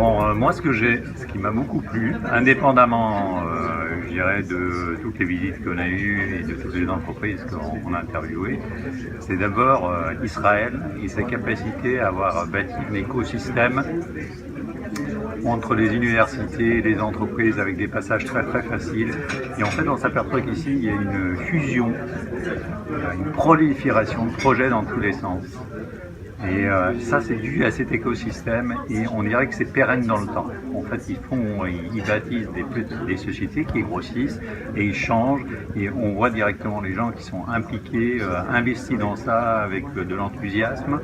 Bon, moi, ce qui m'a beaucoup plu, indépendamment, je dirais, de toutes les visites qu'on a eues et de toutes les entreprises qu'on a interviewées, c'est d'abord Israël et sa capacité à avoir bâti un écosystème entre les universités et les entreprises avec des passages très très faciles. Et en fait, on s'aperçoit qu'ici, il y a une fusion, une prolifération de projets dans tous les sens. Et ça, c'est dû à cet écosystème et on dirait que c'est pérenne dans le temps. En fait, ils bâtissent des sociétés qui grossissent et ils changent et on voit directement les gens qui sont impliqués, investis dans ça avec de l'enthousiasme.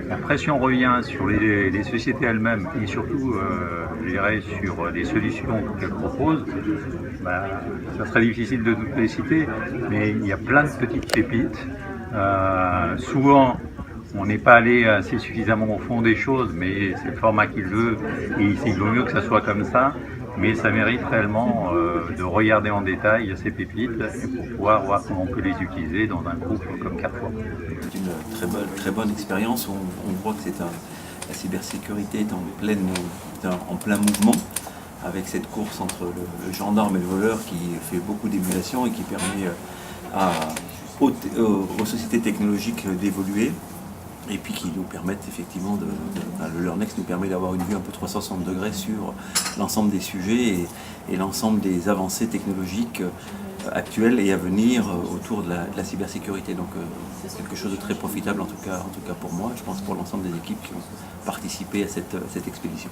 Après, si on revient sur les sociétés elles-mêmes et surtout, je dirais, sur les solutions qu'elles proposent, ça serait difficile de toutes les citer, mais il y a plein de petites pépites. Souvent, on n'est pas allé assez suffisamment au fond des choses, mais c'est le format qu'il veut et il vaut mieux que ça soit comme ça. Mais ça mérite réellement de regarder en détail ces pépites pour pouvoir voir comment on peut les utiliser dans un groupe comme Carrefour. C'est une très bonne expérience. On voit que la cybersécurité est en plein mouvement avec cette course entre le gendarme et le voleur qui fait beaucoup d'émulation et qui permet aux sociétés technologiques d'évoluer. Et puis qui nous permettent effectivement, le LearnNext nous permet d'avoir une vue un peu 360 degrés sur l'ensemble des sujets et l'ensemble des avancées technologiques actuelles et à venir autour de la cybersécurité. Donc c'est quelque chose de très profitable en tout cas pour moi, je pense pour l'ensemble des équipes qui ont participé à cette expédition.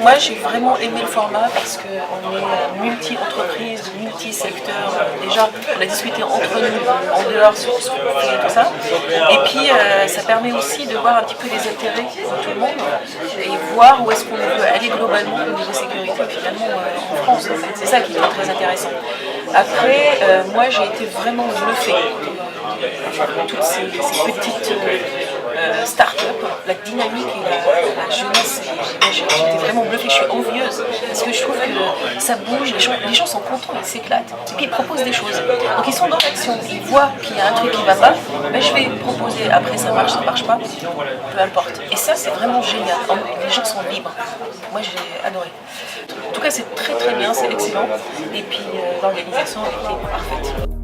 Moi, j'ai vraiment aimé le format parce qu'on est multi-entreprise, multi-secteur. Déjà, on a discuté entre nous, en dehors, sur ce qu'on fait et tout ça. Et puis, ça permet aussi de voir un petit peu les intérêts de tout le monde et voir où est-ce qu'on veut aller globalement au niveau sécurité, finalement, en France. C'est ça qui est très intéressant. Après, moi, j'ai été vraiment bluffée de toutes ces petites start-up, la dynamique et la jeunesse. J'étais vraiment bluffée, je suis envieuse parce que je trouve que ça bouge, les gens sont contents, ils s'éclatent et puis ils proposent des choses. Donc ils sont dans l'action, ils voient qu'il y a un truc qui ne va pas, je vais proposer, après ça marche pas, peu importe. Et ça c'est vraiment génial, les gens sont libres. Moi j'ai adoré. En tout cas c'est très bien, c'est excellent et puis l'organisation était parfaite.